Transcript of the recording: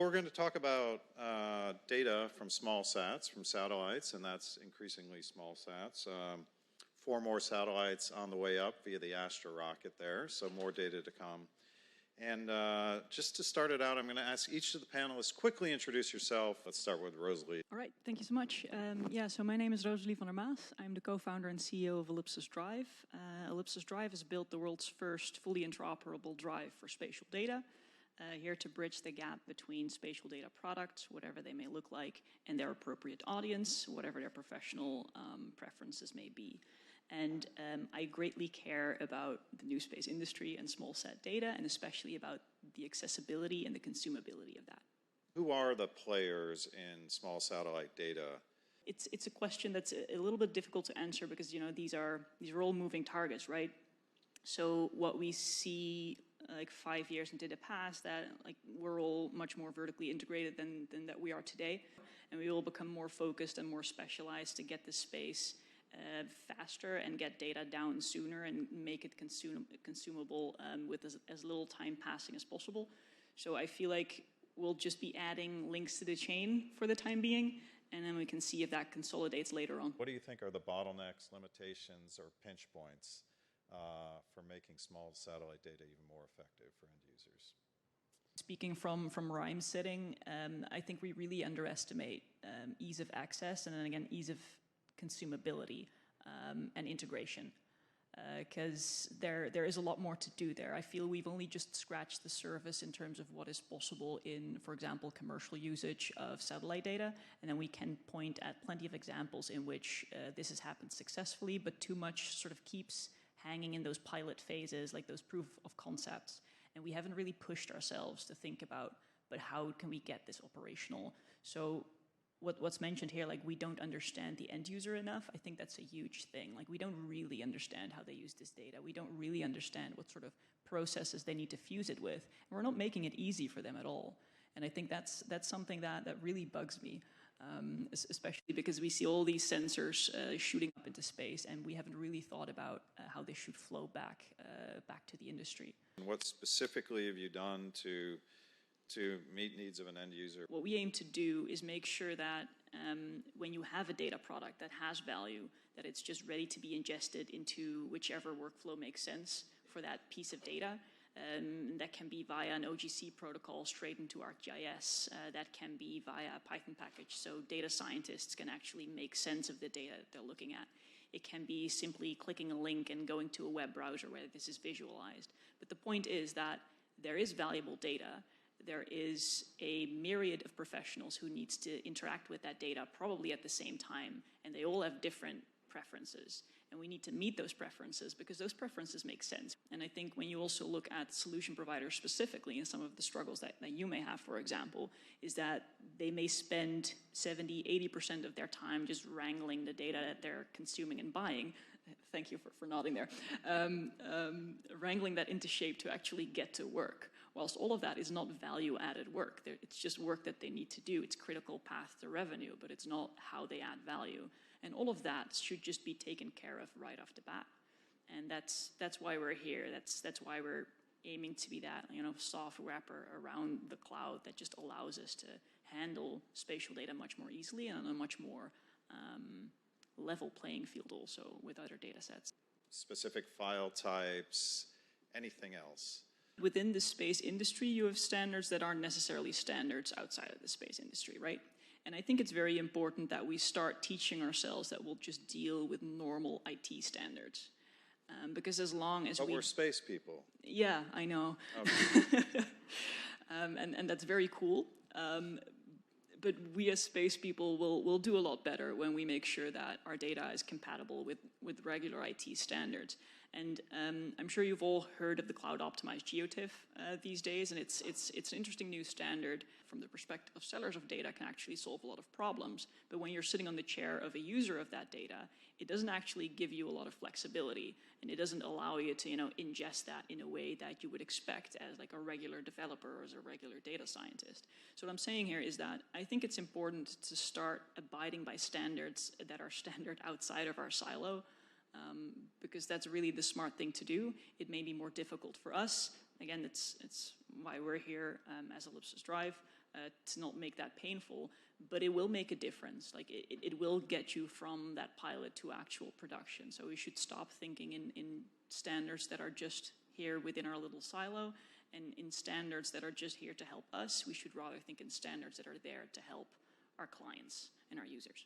We're going to talk about data from small sats, from satellites, and that's increasingly small sats. 4 more satellites on the way up via the Astra rocket there, so more data to come. And just to start it out, I'm going to ask each of the panelists quickly introduce yourself. Let's start with Rosalie. All right, thank you so much. So my name is Rosalie van der Maas. I'm the co-founder and CEO of Ellipsis Drive. Ellipsis Drive has built the world's first fully interoperable drive for spatial data, here to bridge the gap between spatial data products, whatever they may look like, and their appropriate audience, whatever their professional preferences may be. And I greatly care about the new space industry and small sat data, and especially about the accessibility and the consumability of that. Who are the players in small satellite data? It's a question that's a little bit difficult to answer because, you know, these are all moving targets, right? So what we see like 5 years into the past, that like we're all much more vertically integrated than that we are today, and we will become more focused and more specialized to get the space faster and get data down sooner and make it consumable with as little time passing as possible. So I feel like we'll just be adding links to the chain for the time being, and then we can see if that consolidates later on. What do you think are the bottlenecks, limitations, or pinch points for making small satellite data even more effective for end users? Speaking from where I'm sitting, I think we really underestimate ease of access, and then again, ease of consumability and integration, because there is a lot more to do there. I feel we've only just scratched the surface in terms of what is possible in, for example, commercial usage of satellite data, and then we can point at plenty of examples in which this has happened successfully, but too much sort of keeps hanging in those pilot phases, like those proof of concepts, and we haven't really pushed ourselves to think about, but how can we get this operational? So what's mentioned here, like we don't understand the end user enough, I think that's a huge thing. Like we don't really understand how they use this data. We don't really understand what sort of processes they need to fuse it with. And we're not making it easy for them at all. And I think that's something that really bugs me, especially because we see all these sensors shooting up into space, and we haven't really thought about how they should flow back to the industry. And what specifically have you done to meet needs of an end user? What we aim to do is make sure that when you have a data product that has value, that it's just ready to be ingested into whichever workflow makes sense for that piece of data. That can be via an OGC protocol straight into ArcGIS. That can be via a Python package, so data scientists can actually make sense of the data that they're looking at. It can be simply clicking a link and going to a web browser where this is visualized. But the point is that there is valuable data. There is a myriad of professionals who needs to interact with that data probably at the same time, and they all have different preferences. And we need to meet those preferences because those preferences make sense. And I think when you also look at solution providers specifically, and some of the struggles that you may have, for example, is that they may spend 70, 80% of their time just wrangling the data that they're consuming and buying. Thank you for nodding there. Wrangling that into shape to actually get to work. Whilst all of that is not value-added work. It's just work that they need to do. It's critical path to revenue, but it's not how they add value. And all of that should just be taken care of right off the bat. And that's why we're here. That's why we're aiming to be that, you know, soft wrapper around the cloud that just allows us to handle spatial data much more easily and on a much more level playing field also with other data sets. Specific file types, anything else? Within the space industry, you have standards that aren't necessarily standards outside of the space industry, right? And I think it's very important that we start teaching ourselves that we'll just deal with normal IT standards. Because as long as we're space people. Yeah, I know. Okay. And that's very cool. But we as space people will do a lot better when we make sure that our data is compatible with regular IT standards. And I'm sure you've all heard of the cloud-optimized GeoTIFF these days, and it's an interesting new standard from the perspective of sellers of data, can actually solve a lot of problems. But when you're sitting on the chair of a user of that data, it doesn't actually give you a lot of flexibility, and it doesn't allow you to, you know, ingest that in a way that you would expect as like a regular developer or as a regular data scientist. So what I'm saying here is that I think it's important to start abiding by standards that are standard outside of our silo. Because that's really the smart thing to do. It may be more difficult for us. Again, it's why we're here as Ellipsis Drive. to not make that painful, but it will make a difference. Like it will get you from that pilot to actual production. So we should stop thinking in standards that are just here within our little silo and in standards that are just here to help us. We should rather think in standards that are there to help our clients and our users.